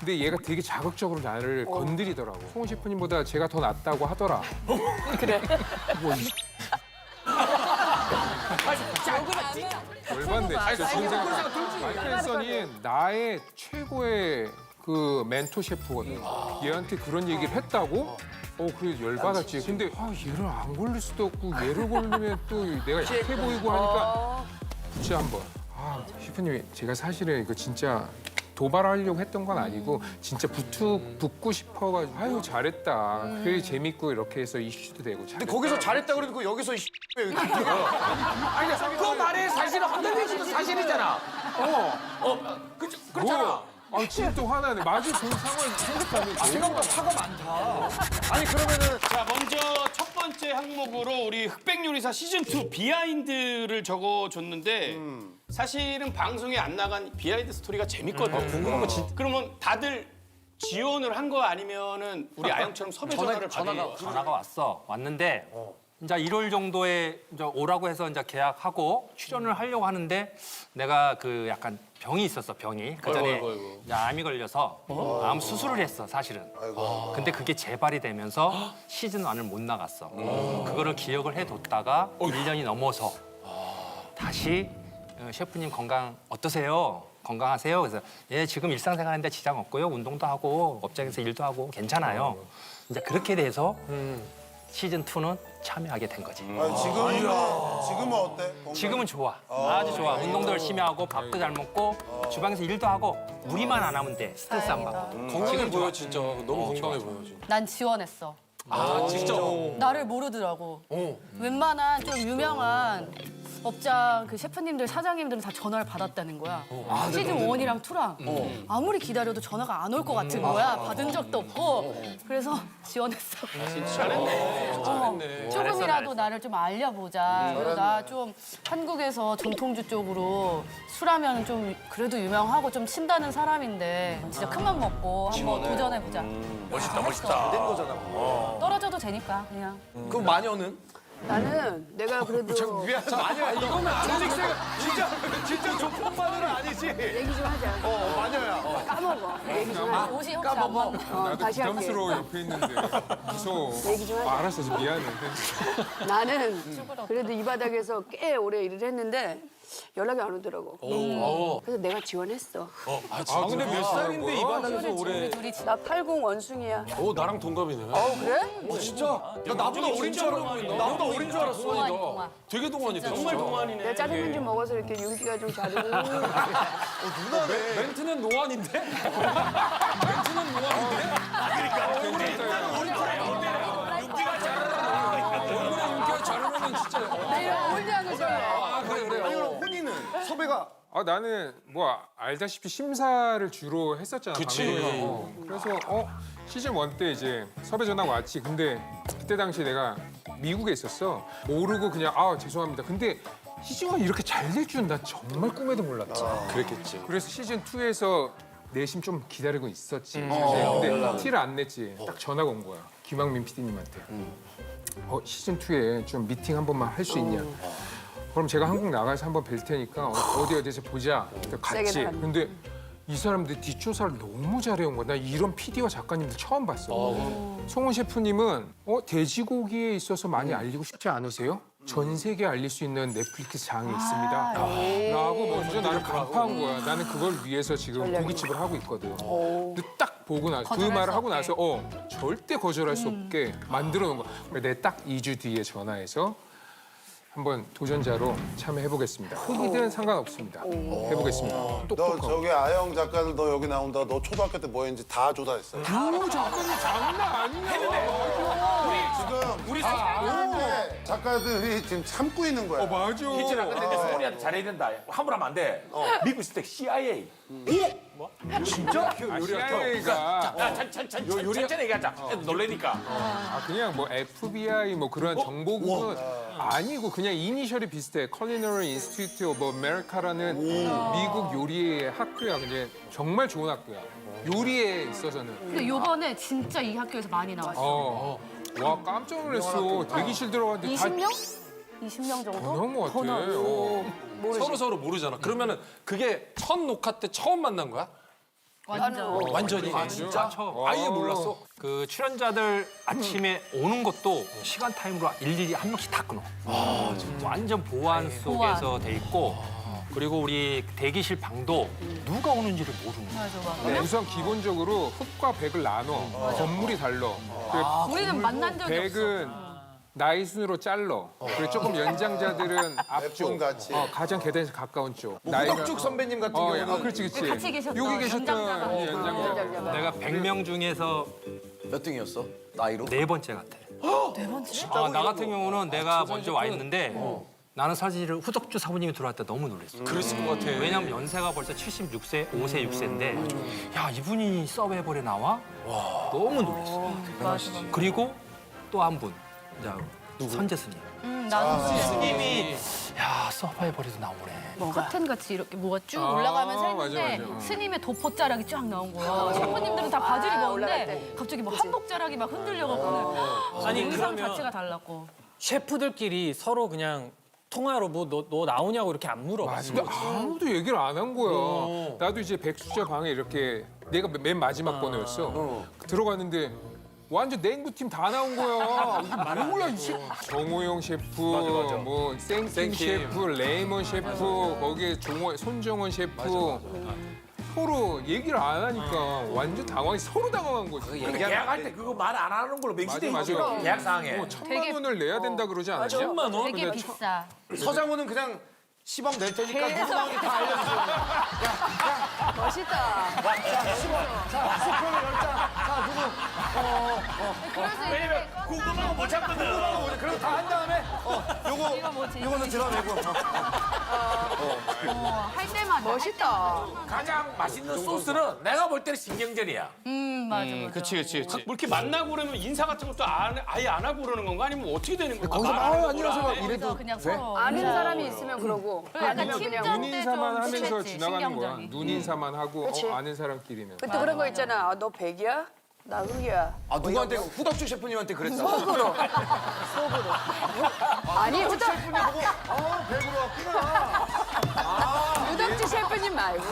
근데 얘가 되게 자극적으로 나를 건드리더라고. 송은 셰프님보다 제가 더 낫다고 하더라. 그래. 열받네. 진짜 진짜. 마이클 앤서니 나의 최고의 그 멘토 셰프거든. 얘한테 그런 얘기를 했다고? 그래 열받았지. 근데 얘를 안 걸릴 수도 없고 얘를 걸리면 또 내가 약해 보이고 하니까 진짜 한번. 셰프님 제가 사실은 이거 진짜 도발하려고 했던 건 아니고 진짜 붙고 싶어가지고 아유 잘했다. 그래 재밌고 이렇게 해서 이슈도 되고 잘했다. 근데 거기서 잘했다 그러고 여기서 왜 이렇게 아니 그 말에 사실은 한달리지도 사실이잖아. 그렇잖아. 지금 또 화나네. 마주 본 상황 생각하면 생각보다 차가 많다. 아니 그러면은 자 먼저 첫 번째 항목으로 우리 흑백 요리사 시즌 2 비하인드를 적어줬는데 사실은 방송에 안 나간 비하인드 스토리가 재밌거든. 궁금한 거 진짜. 그러면 다들 지원을 한 거 아니면은 우리 아영처럼 섭외 전화를 전화가 왔는데 이제 1월 정도에 이제 오라고 해서 이제 계약하고 출연을 하려고 하는데 내가 그 약간 병이 있었어, 병이. 그 전에 이제 암이 걸려서 암 수술을 했어, 사실은. 근데 그게 재발이 되면서 시즌 1을 못 나갔어. 그거를 기억을 해뒀다가 1년이 넘어서 다시 셰프님 건강 어떠세요? 건강하세요? 그래서 예, 지금 일상생활하는데 지장 없고요. 운동도 하고 업장에서 일도 하고 괜찮아요. 이제 그렇게 돼서 시즌 2는 참여하게 된 거지. 지금은 어때? 지금은 좋아. 아주 좋아. 운동도 열심히 하고 밥도 잘 먹고 주방에서 일도 하고 무리만 안 하면 돼. 스트레스 안 받고. 건강해 보여 진짜. 너무 건강해 보여 진짜. 난 지원했어. 진짜. 나를 모르더라고. 웬만한 좀 유명한 업장 그 셰프님들, 사장님들은 다 전화를 받았다는 거야. 시즌 1이랑 2랑 아무리 기다려도 전화가 안 올 것 같은 거야. 받은 적도 없고. 그래서 지원했어. 잘했네. 조금이라도 나를 좀 알려보자. 그리고 나 좀 한국에서 전통주 쪽으로 술하면 좀 그래도 유명하고 좀 친다는 사람인데 진짜 큰맘 먹고 한번 도전해보자. 멋있다. 된 거잖아. 떨어져도 되니까 그냥. 그럼 마녀는? 나는 내가 그래도 마녀야 이거는 아니지. 진짜 조폭 마녀는 아니지. 얘기 좀 하자. 마녀야. 까먹어. 얘기 좀 하자. 옷이 혹시 안 맞나? 나도 다시 할게. 부담스러워 옆에 있는데 무서워. 얘기 좀 하자. 알았어, 미안해. 나는 그래도 이 바닥에서 꽤 오래 일을 했는데 연락이 안 오더라고. 그래서 내가 지원했어. 근데 몇 살인데 이 바닥에서 오래. 나 80 원숭이야. 나랑 동갑이네. 그래? 진짜? 야 나보다 어린 줄 알았어. 나보다 어린 줄 알았어. 동안. 되게 동안이다. 정말 동안이네. 내가 짜장면 좀 먹어서 이렇게 윤기가 좀 자르고. 멘트는 노안인데? 멘트는 노안인데? 얼굴에 윤기가 자르면 진짜. 내가 올리하는 소리야. 그래. 아니 그럼 혼이는 섭외가 나는 뭐 알다시피 심사를 주로 했었잖아. 그치. 방송에서. 그래서 시즌 1 때 이제 섭외 전화가 왔지. 근데 그때 당시에 내가 미국에 있었어. 모르고 그냥 죄송합니다. 근데 시즌 1 이렇게 잘 될 줄은 나 정말 꿈에도 몰랐지. 그랬겠지. 그래서 시즌 2에서 내심 좀 기다리고 있었지. 근데 티를 안 냈지. 딱 전화가 온 거야. 김학민 PD님한테. 시즌 2에 좀 미팅 한 번만 할 수 있냐. 그럼 제가 한국 나가서 한번 뵐 테니까 어디서 보자. 그래서 갔지. 세게 나갔네. 근데 이 사람들 뒷조사를 너무 잘해온 거야. 나 이런 PD와 작가님들 처음 봤어. 송은 셰프님은 돼지고기에 있어서 많이 알리고 싶지 않으세요? 전 세계에 알릴 수 있는 넷플릭스 장이 있습니다. 라고 먼저 나를 간파한 거야. 나는 그걸 위해서 지금 고깃집을 하고 있거든. 근데 딱 보고 나서 그 말을 하고 나서 절대 거절할 수 없게 만들어 놓은 거야. 그래서 내가 딱 2주 뒤에 전화해서 한번 도전자로 참여해보겠습니다. 흑이든 상관없습니다. 해보겠습니다. 너 똑똑하고. 저기 아영 작가들 너 여기 나온다. 너 초등학교 때 뭐 했는지 다 조사했어. 오, 작가님 장난 아니야. 지금 우리 작가들이 지금 참고 있는 거야. 맞아. 희진아, 근데 내 소리한테 잘해야 된다. 함부로 하면 안 돼. 미국 있을 때 CIA. CIA가 천천히 얘기하자. 놀래니까. 그냥 뭐 FBI 뭐 그런 정보국은 아니고 그냥 이니셜이 비슷해. Culinary Institute of America라는 미국 요리 학교야. 근데 정말 좋은 학교야. 요리에 있어서는. 근데 요번에 진짜 이 학교에서 많이 나왔어. 와 깜짝 놀랐어. 대기실 들어갔는데 다 20명? 20명 정도? 더 나온 것 같아. 서로 모르잖아. 그러면은 그게 첫 녹화 때 처음 만난 거야? 완전. 완전히. 진짜? 아예 몰랐어. 그 출연자들 아침에 오는 것도 시간 타임으로 일일이 한 명씩 다 끊어. 완전 보안 속에서 돼 있고 그리고 우리 대기실 방도 누가 오는지를 모르는 거야. 맞아. 우선 기본적으로 흑과 백을 나눠. 건물이 달라. 그리고 우리는 만난 적이 없어. 백은 나이 순으로 잘러. 그리고 조금 연장자들은 앞쪽, 같이. 가장 계단에서 가까운 쪽. 후덕죽 선배님 같은 경우는 그렇지, 그렇지. 같이 계셨던 여기 계셨던 연장자가. 연장자. 내가 100명 중에서 몇 등이었어? 나이로? 네 번째 같아. 네 번째? 나 같은 경우는 내가 먼저 와 있는데 나는 사실 후덕주 사부님이 들어왔을 때 너무 놀랐어. 그랬을 것 같아. 왜냐면 연세가 벌써 76세, 5세, 6세인데 야 이분이 서바이벌에 나와? 너무 놀랐어. 맞아. 그리고 또 한 분, 선재 스님. 나도 스님이 야 서바이벌에도 나오네. 커튼 같이 이렇게 뭐가 쭉 올라가면서 했는데 맞아, 맞아. 스님의 도포자락이 쫙 나온 거야. 셰프님들은 다 바지를 올라갈 입었는데 때. 갑자기 뭐 한복자락이 막 흔들려갖고는 아니, 의상 그러면- 자체가 달랐고. 셰프들끼리 서로 그냥 통화로 뭐 너 나오냐고 이렇게 안 물어봤어. 근데 아무도 얘기를 안 한 거야. 나도 이제 백수자 방에 이렇게 내가 맨 마지막 번호였어. 들어갔는데 완전 냉부팀 다 나온 거야. 이게 몰라 이 정호영 셰프, 뭐 생킴 셰프, 레이먼 셰프, 거기에 손정원 셰프. 서로 얘기를 안 하니까 완전 서로 당황한 거지. 근데 계약할 때 그거 말 안 하는 걸로 맹시돼 맞아, 있죠. 맞아. 계약 사항에. 1,000만 원을 내야 된다 그러지 않았냐? 10만 원? 되게 비싸. 서장훈은 그냥 시범 낼 테니까 누구 나오는지 다 알려주세요. 멋있다. 그래서 왜냐면 궁금한 거 못 참거든. 그럼 다 한 다음에 이거 뭐지? 요거는 드러내고. 할 때마다. 멋있다. 가장 맛있는 소스는 내가 볼 때는 신경전이야. 맞아, 맞아. 그치. 뭐 이렇게 만나고 그러면 인사 같은 것도 아예 안 하고 그러는 건가? 아니면 어떻게 되는 건가? 거기서 말 안 하고 안녕하세요 뭐라 막 해? 그래서 그냥 서로 아는 사람이 있으면 그러고. 그리고 약간 아니면 팀전 그냥 눈인사만 하면서 심했지, 지나가는 거야. 신경전이. 눈인사만 하고 그치. 아는 사람끼리는. 그때 그런 거 있잖아. 아, 너 백이야? 나 흑이야. 아 누구한테 후덕죽 셰프님한테 그랬어? 속으로. 아니 후덕 셰프님 보고 백으로 왔구나. 유덕지 셰프님 말고.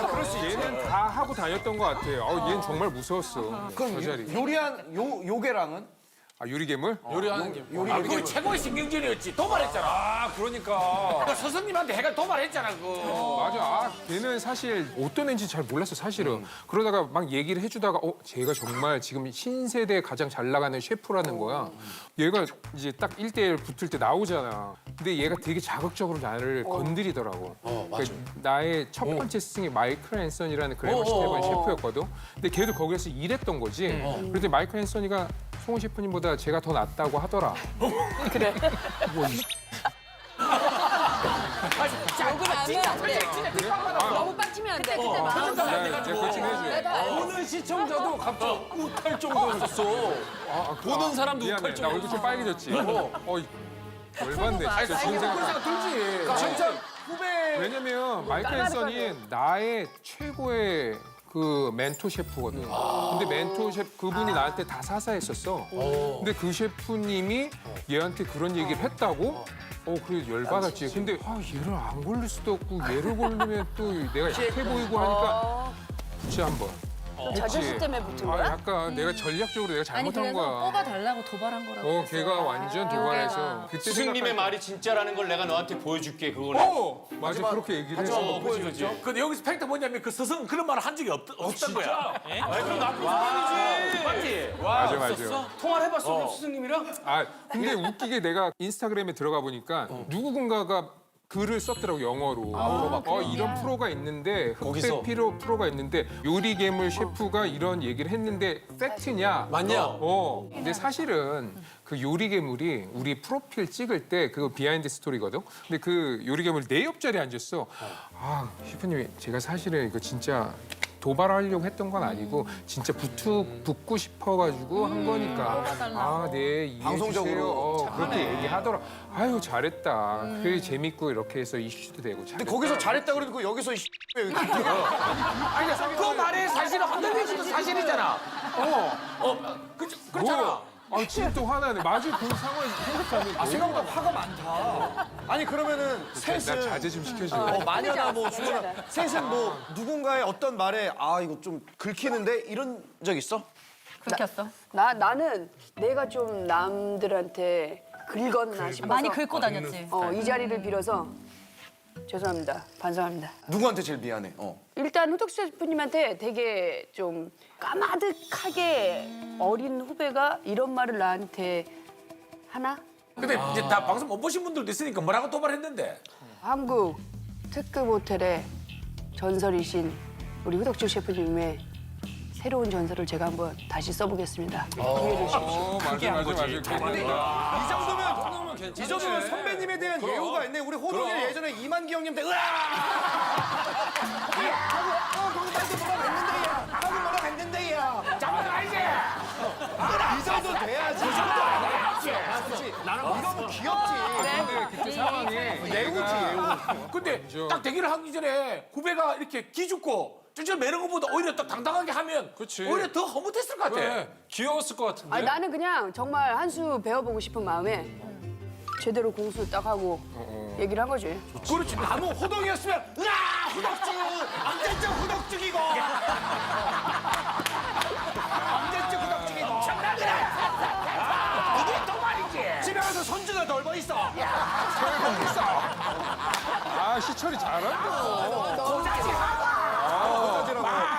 얘는 다 하고 다녔던 것 같아요. 얘는 정말 무서웠어. 그럼 저 자리. 요리한 요괴랑은? 유리괴물? 요리하는 게 그게 최고의 신경전이었지. 도발했잖아. 아 그러니까. 그 스승님한테 해가 도발했잖아. 그거. 맞아. 걔는 사실 어떤 애인지 잘 몰랐어, 사실은. 그러다가 막 얘기를 해주다가, 쟤가 정말 지금 신세대 가장 잘 나가는 셰프라는 거야. 얘가 이제 딱 1대1 붙을 때 나오잖아. 근데 얘가 되게 자극적으로 나를 건드리더라고. 그러니까 나의 첫 번째 스승이 마이클 앤서니라는 그레이머 스테븐 셰프였거든. 근데 걔도 거기서 일했던 거지. 그런데 마이클 앤서니가 송은 셰프님보다 제가 더 낫다고 하더라. 그래. 뭐, 너무 빡치면 안 돼. 그때 내가 거친 해줘. 보는 시청자도 갑자기 욱할 정도였어. 보는 사람도 미안해. 욱할 나 정도. 얼굴 좀 빨개졌지? 열받네. 진짜 신세가. 들지. 진짜 후배. 왜냐면 마이클 앤서니 나의 최고의 그 멘토 셰프거든. 근데 멘토 셰프 그분이 나한테 다 사사했었어. 근데 그 셰프님이 얘한테 그런 얘기를 했다고? 그래 열받았지. 근데 얘를 안 걸릴 수도 없고 얘를 걸리면 또 내가 약해 보이고 하니까 붙지 한번. 자존심 때문에 붙은 거야? 약간 내가 전략적으로 내가 아니 잘못한 그래서 거야. 뽑아달라고 도발한 거라고. 걔가 완전 도발해서 요괴가. 그때 스승님의 생각할 말이 진짜라는 걸 내가 너한테 보여줄게. 그거는. 때 맞아 그렇게 얘기를 했어. 보여주지. 근데 여기서 팩트 뭐냐면 그 스승은 그런 말을 한 적이 없던 거야. 그럼 나쁜 사람이지. 맞지? 맞아 맞아. 통화를 해봤어, 그럼 스승님이랑? 근데 웃기게 내가 인스타그램에 들어가 보니까 누군가가 글을 썼더라고 영어로. 이런 프로가 있는데 흑백 프로가 있는데 요리괴물 셰프가 이런 얘기를 했는데 팩트냐? 맞냐? 근데 사실은 그 요리괴물이 우리 프로필 찍을 때 그거 비하인드 스토리거든. 근데 그 요리괴물 내 옆자리에 앉았어. 셰프님 제가 사실은 이거 진짜 도발하려고 했던 건 아니고 진짜 붙고 싶어가지고 한 거니까 네 이해해주세요. 방송적으로 그렇게 얘기하더라. 아유 잘했다. 그게 재밌고 이렇게 해서 이슈도 되고 근데 거기서 잘했다 그래도 여기서 왜 이렇게 그 말에 사실은 흔들리지도 사실이잖아. 그렇잖아. 아 지금 또 화나네. 마주 본 상황 생각하면 생각보다 화가 많다. 아니 그러면은 나 셋은 자제 좀 시켜줘. 마녀나 뭐 죽거나 셋은 뭐 누군가의 어떤 말에 아 이거 좀 긁히는데 이런 적 있어? 그렇게 했어. 나는 내가 좀 남들한테 긁었나 싶어서 많이 긁고 다녔지. 이 자리를 빌어서 죄송합니다. 반성합니다. 누구한테 제일 미안해? 일단 후덕수 셰프님한테 되게 좀 까마득하게 어린 후배가 이런 말을 나한테 하나? 근데 이제 다 방송 못 보신 분들도 있으니까 뭐라고 도발했는데. 한국 특급 호텔의 전설이신 우리 후덕주 셰프님의 새로운 전설을 제가 한번 다시 써보겠습니다. 기회를 주십시오. 이 정도면 선배님에 대한 예우가 있네. 우리 호동이 예전에 이만기 형님 때 으아! 하고 뭐라 했는데야. 잡아가 이제. 이 정도 돼야지. 이 정도 아니야지. 이러면 귀엽지. 근데 그때 상황이 예우지. 근데 딱 대기를 하기 전에 후배가 이렇게 기죽고 쭈쭈 매는 것보다 오히려 딱 당당하게 하면 오히려 더 허무했을 것 같아. 귀여웠을 것 같은데. 아니, 나는 그냥 정말 한 수 배워보고 싶은 마음에 제대로 공수 딱 하고 얘기를 한 거지. 그렇지. 아무 호동이었으면 으아! 후덕죽! 언제적 후덕죽이고! 언제적 후덕죽이고! 이게 또 말이지. 집에 가서 손주가 돌고 있어. 아 시철이 잘한다.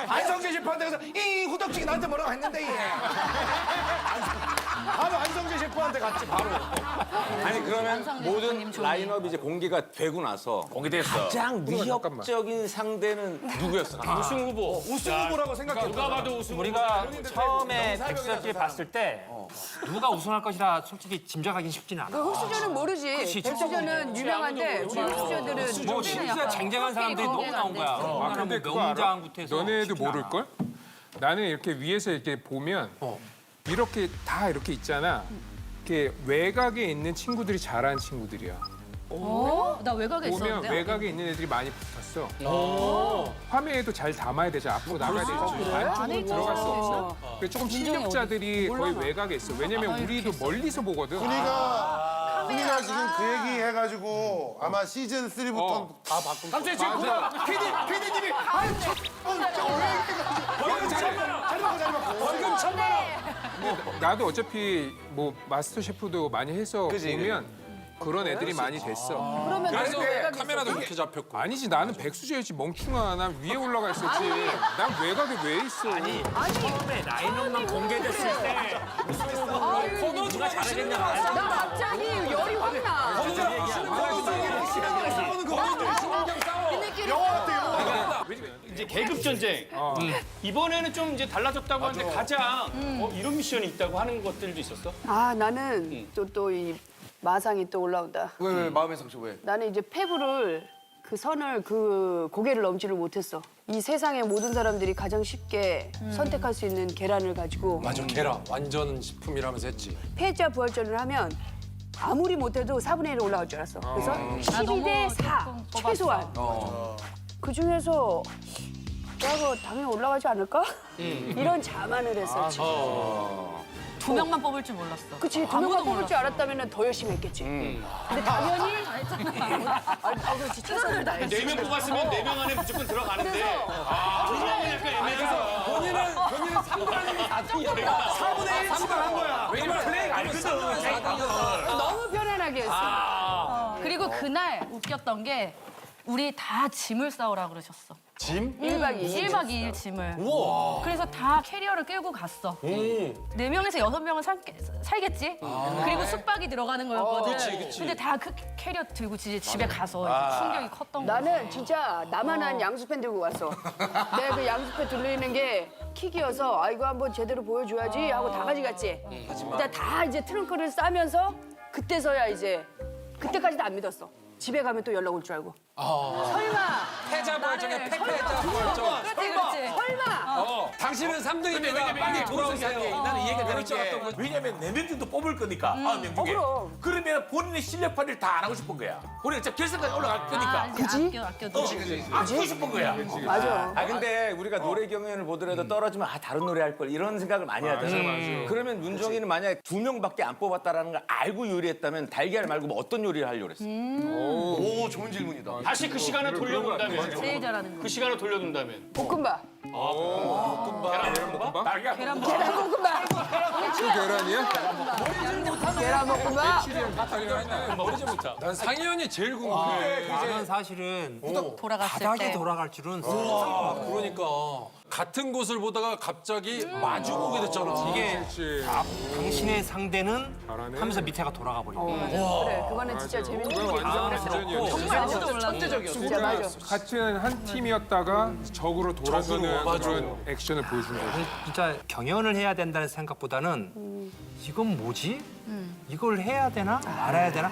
안성재 셰프한테 가서 이 후덕죽이 나한테 뭐라고 했는데 얘. 바로 안성재 셰프한테 갔지 바로. 아니 그러면 모든 라인업이 이제 공개가 되고 나서 공개됐어. 가장 위협적인 상대는 누구였어? 우승 후보. 우승 후보라고 생각해. 누가 봐도 우승 후보. 우리가 처음에 백수들끼리 봤을 때 누가 우승할 것이라 솔직히 짐작하기 쉽지는 않아. 흑수저는 모르지. 백수저는 유명한데 우리 흑수저들은 뭐 진짜 쟁쟁한 사람들이 너무 나온 거야. 아, 근데 뭐 그거 알아? 명장부터 해서 너네도 쉽지는 모를 않아. 걸? 나는 이렇게 위에서 이렇게 보면 이렇게 다 이렇게 있잖아. 이렇게 외곽에 있는 친구들이 잘하는 친구들이야. 나 외곽에 보면 있었는데. 외곽에 있는 애들이 많이 붙었어. 화면에도 잘 담아야 되잖아. 앞으로 나가야 되지. 안쪽으로 들어갈 수 없어. 그래서 조금 실력자들이 거의 외곽에 있어. 왜냐면 우리도 멀리서 보거든. 훈이가 지금 그 얘기 해가지고 아마 시즌 3부터 다 바꾼 거. 갑자기 지금 PD님이 아유 벌금 1,000만 나도 어차피 뭐 마스터 셰프도 많이 해서 보면 그런 애들이 많이 됐어. 그러면 그래서 외곽에 카메라도 있었어? 이렇게 잡혔고. 아니지 나는 백수저였지 멍충아. 난 위에 올라가 있었지. 난 외곽에 왜 있어? 처음에 라인업만 공개됐을 때 코너 누가 잘하겠냐. 나 갑자기 열이 확 나. 이제 계급 전쟁. 이번에는 좀 이제 달라졌다고 하는데 가장 이런 미션이 있다고 하는 것들도 있었어? 아, 나는 또 이 마상이 또 올라온다. 왜 마음의 상처 왜? 나는 이제 패브를 그 선을 그 고개를 넘지를 못했어. 이 세상의 모든 사람들이 가장 쉽게 선택할 수 있는 계란을 가지고 맞아 계란 완전 식품이라면서 했지. 패자 부활전을 하면 아무리 못해도 4분의 1 올라갈 줄 알았어. 그래서 12대 4 최소한. 그 중에서 내가 당연히 올라가지 않을까? 이런 자만을 했었지. 2명만 뽑을 줄 몰랐어. 그치, 두 명만 뽑을 줄 알았다면 더 열심히 했겠지. 근데 당연히 그렇지, 최선을 다했어. 4명 뽑았으면 4명 안에 무조건 들어가는데 두 명은 약간 애매해서 본인은 상관이 다 틀려. 4분의 1 추가한 거야. 왜냐면 플레이가 알거든. 너무 편안하게 했어. 그리고 그날 웃겼던 게 우리 다 짐을 싸오라 그러셨어. 짐? 1박 2일. 1박 2일 짐을. 그래서 다 캐리어를 끌고 갔어. 4명에서 6명은 살겠지? 그리고 숙박이 들어가는 거였거든. 근데 다 그 캐리어 들고 집에 가서 이제 충격이 컸던 거야. 나는 진짜 나만한 양수팬 들고 왔어. 내가 그 양수팬 돌리는 게 킥이어서 아 이거 한번 제대로 보여줘야지 하고 다 가져갔지. 근데 다 이제 트렁크를 싸면서 그때서야 이제 그때까지도 안 믿었어. 집에 가면 또 연락 올 줄 알고. 설마 패자 부활정이야. 패자 부활정. 그렇지, 그렇지. 당신은 근데 3등입니다. 왜냐면 빨리 이게 돌아오세요. 나는 이 얘기가 되는 그렇죠. 게 왜냐면 4명 정도 뽑을 거니까 9명 중에. 그럼. 그러면 본인의 실력 발휘를 다 안 하고 싶은 거야. 본인은 진짜 결승까지 올라갈 거니까. 아껴. 아끼고 싶은 거야. 맞아. 아 근데 우리가 노래 경연을 보더라도 떨어지면 아 다른 노래 할 걸 이런 생각을 많이 하잖아요. 그러면 문정이는 만약에 2명밖에 안 뽑았다라는 걸 알고 요리했다면 달걀 말고 뭐 어떤 요리를 하려고 그랬어? 오, 좋은 질문이다. 다시 그 시간을 돌려본다면. 제일 잘하는 거. 그 시간을 돌려둔다면. 볶음밥. 달걀. 계란볶음밥. 계란이야? 계란볶음밥. 난 상현이 제일 궁금해. 나는 사실은 돌아갔을 바닥이 때. 돌아갈 줄은 그러니까 같은 곳을 보다가 갑자기 마주 보게 됐잖아. 이게 당신의 상대는 잘하네. 하면서 밑에가 돌아가 버린 거야. 그래, 그거는 진짜 재밌는 그건 거야. 완전 완전이었어. 진짜 맞아. 같은 한 팀이었다가 적으로 돌아서는 그런 액션을 보여준 거지. 진짜 경연을 해야 된다는 생각보다는 이건 뭐지? 이걸 해야 되나 말아야 되나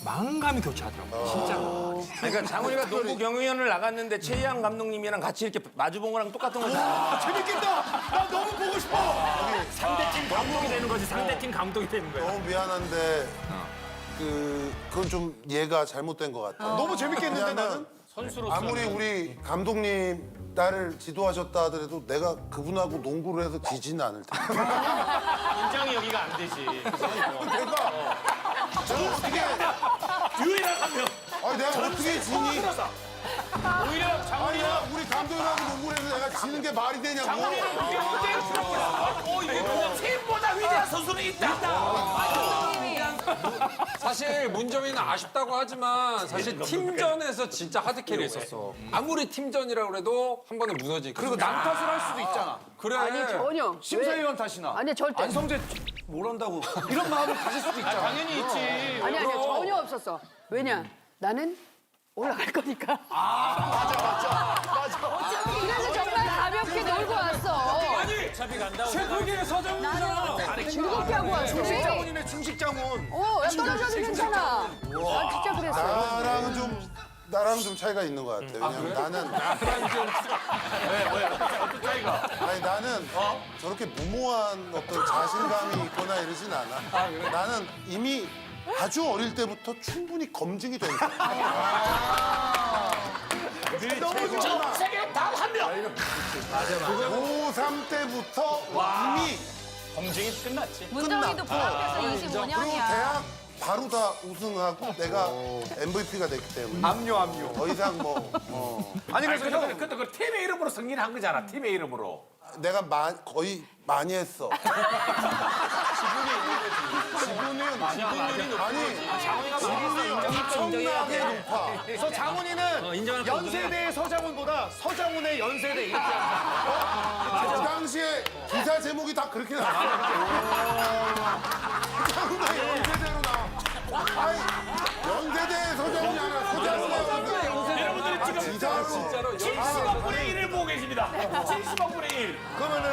마음감이 교차하더라고. 진짜로. 그러니까 장훈이가 농구 경연을 나갔는데 최희양 감독님이랑 같이 이렇게 마주 본 거랑 똑같은 거잖아. 재밌겠다. 나 너무 보고 싶어. 상대팀 감독이 되는 거지. 상대팀 감독이 되는 거야. 너무 미안한데 그건 좀 얘가 잘못된 것 같아. 너무 재밌겠는데 나는? 아무리 우리 감독님 나를 지도하셨다 하더라도 내가 그분하고 농구를 해서 지지는 않을 텐데. 인정이 여기가 안 되지. 내가 어떻게 유일한 한 명. 아니 내가 어떻게 지니? 오히려 장훈이는 우리 감독님하고 농구를 해서 내가 지는 게 말이 되냐고. 팀보다 위대한 선수는 있다. 사실 문정이는 아쉽다고 하지만 사실 팀전에서 진짜 하드캐리 했었어. 아무리 팀전이라고 해도 한 번에 무너지니까. 그리고 남 탓을 할 수도 있잖아. 그래. 아니, 전혀. 심사위원 탓이나. 아니, 절대. 안성재 뭘 한다고 이런 마음을 가질 수도 있잖아. 당연히 있지. 아니, 전혀 없었어. 왜냐? 나는 올라갈 거니까. 그래서 정말 가볍게 놀고 왔어. 최고의 서정훈이잖아. 즐겁게 하고 왔어. 중식자문이네 중식자문. 야, 떨어져도 괜찮아. 난 진짜 그랬어. 나랑 좀 차이가 있는 것 같아. 왜냐면 나는 아니 나는 저렇게 무모한 어떤 자신감이 있거나 이러진 않아. 나는 이미 아주 어릴 때부터 충분히 검증이 돼 있어. 너무 좋아. 세계 단 한 명. 고3 때부터 이미 검증이 끝났지. 문정이도 부합해서 그리고 25년이야. 대학 바로 다 우승하고 내가 MVP가 됐기 때문에 압류. 더 이상 뭐 아니 아니 그래서 근데 그 팀의 이름으로 승리한 거잖아. 팀의 이름으로. 내가 거의 많이 했어. 지분은 엄청나게 높아. 그래서 장훈이는 연세대의 서장훈보다 서장훈의 연세대 이렇게 하는 그 당시에 기사 제목이 다 그렇게 나와. 서장훈의 연세대로 나와. 아니 연세대 서장훈이 아니라 서장훈의 여러분들이 지금 기사로. 70억분의 1을 보고 계십니다. 70억분의 1. 그러면은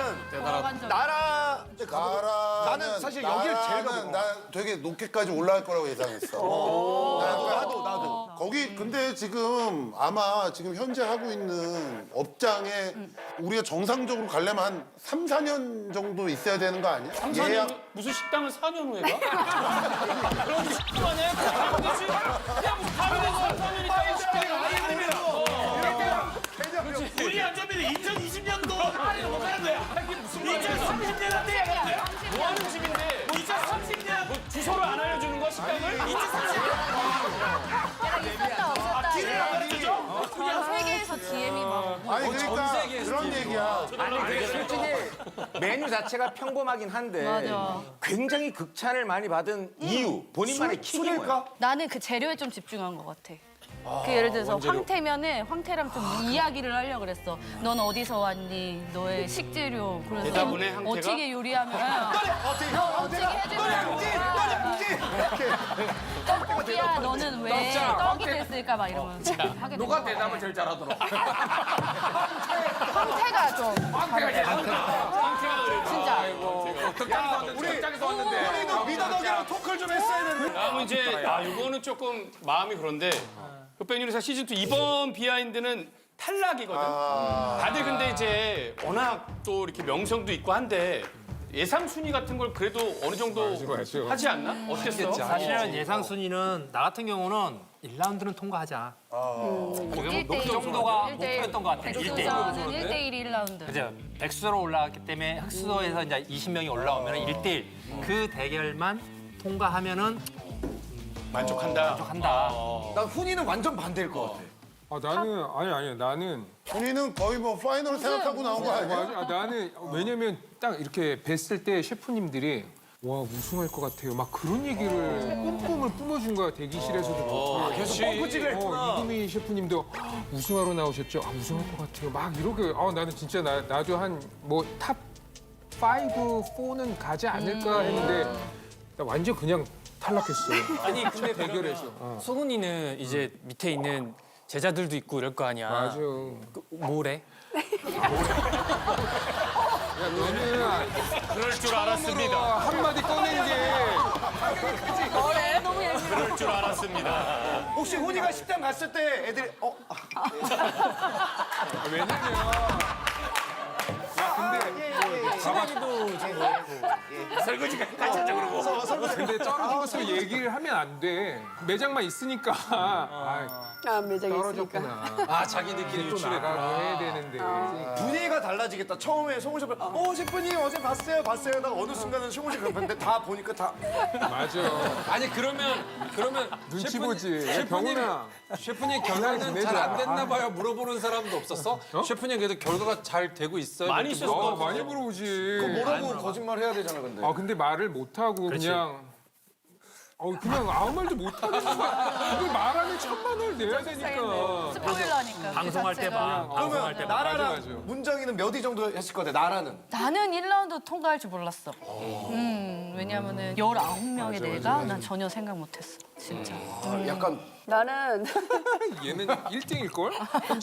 나는 사실 여기를 제일 가보고. 나 되게 높게까지 올라갈 거라고 예상했어. 나도. 거기 근데 지금 아마 지금 현재 하고 있는 업장에 우리가 정상적으로 가려면 한 3, 4년 정도 있어야 되는 거 아니야? 3, 4년 무슨 식당을 4년 후에 가? 그럼 식당 아니야? 야, 무슨 가면에서 4년 있다가 식당에 가? 우리 안전비는 2020년도 안에 못 가는 거야. 2030년은 돼야 가는 거야. 뭐 하는 집인데? 2030년 뭐 주소를 안 알려주는 거야, 식당을? 2030년 없었다. 길을 안 가르쳐줘? 그냥 세계에서 DM이 막. 아니 그러니까 그런 얘기야. 솔직히 메뉴 자체가 평범하긴 한데 맞아. 굉장히 극찬을 많이 받은 이유 본인만의 킥이 뭐야? 나는 그 재료에 좀 집중한 것 같아. 그 예를 들어서 황태면은 황태랑 좀 이야기를 하려고 그랬어. 넌 어디서 왔니? 너의 식재료. 그래서 대답은 해, 황태가? 어떻게 요리하면 너 어떻게 해주면 떡볶이야. 너는 왜 떡이 됐을까? 막 이러면서 하게 누가 된 거야. 대답을 제일 잘하더라? 황태가 좀 황태가 제일 잘하더라. 진짜. 극장에서 왔는데 극장에서 왔는데. 우리도 미더덕이랑 토크를 좀 했어야 되는데. 다음은 이제, 이거는 조금 마음이 그런데 흑백요리사 시즌2 이번 비하인드는 탈락이거든. 다들 근데 이제 워낙 또 이렇게 명성도 있고 한데 예상 순위 같은 걸 그래도 어느 정도 맞아. 하지 않나? 어땠어? 사실은 예상 순위는 나 같은 경우는 1라운드는 통과하자. 그 정도가 목표였던 것 같아. 1대1. 백수저는 1대1 1라운드. 그죠. 백수로 올라갔기 때문에 흑수저에서 이제 20명이 올라오면 1대1. 그 대결만 통과하면은 만족한다. 한다. 난 훈이는 완전 반대일 것 같아. 나는 아니야 나는 본인은 거의 뭐 파이널 생각하고 나온 거 아니야? 맞아. 나는 왜냐면 딱 이렇게 뵀을 때 셰프님들이 와 우승할 것 같아요. 막 그런 얘기를 꿈을 뿜어준 거야 대기실에서도. 계속 펌프질을 했구나. 이금희 셰프님도 우승하러 나오셨죠. 우승할 것 같아요. 막 이렇게. 나는 진짜 나도 한 뭐 탑 5, 4는 가지 않을까 했는데 나 완전 그냥 탈락했어. 아니 근데 대결에서. 소근이는 이제 밑에 있는 제자들도 있고 이럴 거 아니야. 맞아. 뭐래? 야 너는 그럴 줄 알았습니다. 한마디 꺼낸 게 그럴 줄 알았습니다. 혹시 훈이가 식당 갔을 때 애들이 왜냐면 설거지가 가차적으로 근데 저런 것을 얘기를 하면 안 돼. 매장만 있으니까. 매장에 있으니까. 떨어졌구나. 자기들끼리 또 나가고 해야 되는데. 분위기가 달라지겠다. 처음에 송은 셰프 셰프님 어제 봤어요 하다가 어느 순간은 송은 셰프 봤는데 다 보니까 다 맞아. 아니 그러면 눈치 보지. 병훈아. 셰프님 그냥 결과는 지내자. 잘 안 됐나 봐요 물어보는 사람도 없었어? 셰프님 그래도 결과가 잘 되고 있어요? 많이 이렇게 있었어. 많이 물어보지. 뭐라고 거짓말 해야 되잖아 근데. 근데 말을 못 하고 그냥. 그냥 아무 말도 못 하는 거야. 이걸 말하면 1,000만 원을 내야 되니까. 스포일러니까. 방송할 때 봐. 방송할 때 그러면 봐. 나라랑 맞아. 문정이는 몇 위 정도 했을 거야? 나라는? 나는 1라운드 통과할 줄 몰랐어. 왜냐면은 19명의 내가 난 전혀 생각 못했어. 진짜. 약간 나는 얘는 1등일걸?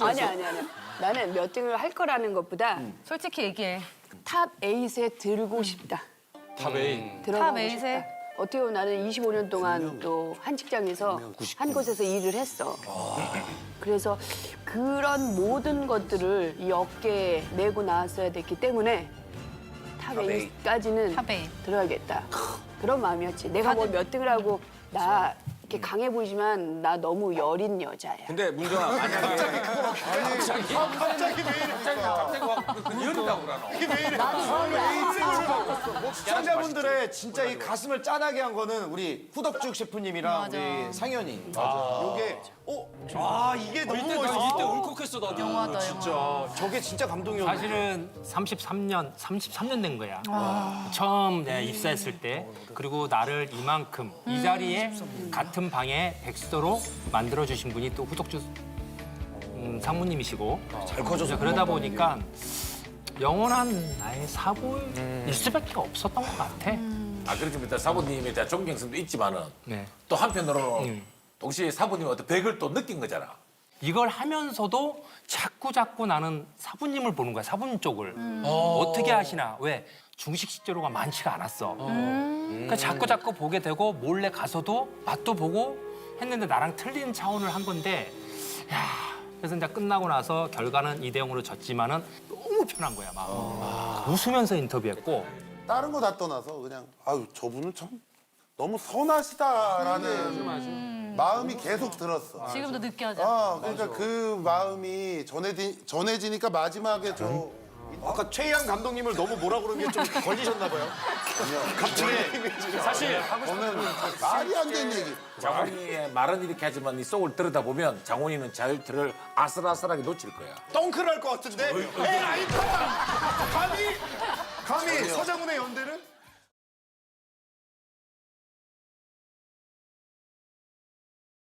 아니야. 나는 몇 등을 할 거라는 것보다 솔직히 얘기해. 탑 8에 들고 싶다. 탑 A. 들어가고 탑 8에? 싶다. 어떻게 보면 나는 25년 동안 또 한 직장에서 한 곳에서 일을 했어. 그래서 그런 모든 것들을 이 어깨에 메고 나왔어야 됐기 때문에 탑 8까지는 탑 8. 들어야겠다. 그런 마음이었지. 내가 뭐 몇 등을 하고 나 이렇게 강해 보이지만 나 너무 여린 여자야. 근데 문정아 만약에 갑자기 왜 이래? 열이라고 그러나? 시청자분들의 진짜 이 가슴을 짠하게 한 거는 우리 후덕죽 셰프님이랑 맞아. 우리 상현이. 요게 이게 너무 이때 멋있어. 울컥했어 나도. 영화다, 진짜. 저게 진짜 감동이었네. 사실은 33년 된 거야. 처음 내가 입사했을 때. 그리고 나를 이만큼 이 자리에 같은 방에 백수로 만들어주신 분이 또 후덕주 상무님이시고. 잘 커져서. 그러다 보니까 영원한 나의 사부일 수밖에 없었던 것 같아. 그렇지만 일단 사부님에 대한 존경심도 있지만은 네. 또 한편으로는 동시에 사부님의 어떤 백을 또 느낀 거잖아. 이걸 하면서도 자꾸 나는 사부님을 보는 거야, 사부님 쪽을. 어떻게 하시나. 왜? 중식 식재료가 많지가 않았어. 그러니까 자꾸 보게 되고 몰래 가서도 맛도 보고 했는데 나랑 틀린 차원을 한 건데 그래서 이제 끝나고 나서 결과는 2대0으로 졌지만은 너무 편한 거야, 마음. 웃으면서 인터뷰했고 다른 거 다 떠나서 그냥 저분은 참 너무 선하시다라는 마음이 계속 들었어. 지금도 느껴져. 그러니까 그 마음이 전해지니까 마지막에 아까 최희양 감독님을 너무 뭐라 그러는 게 좀 걸리셨나 봐요. 갑자기 사실 저는 말이 안 되는 얘기. 장훈이의 말은 이렇게 하지만 이 속을 들여다보면 장훈이는 자유투를 아슬아슬하게 놓칠 거야. 덩크를 할 것 같은데. 에이 아이파! 감히 서장훈의 연대를?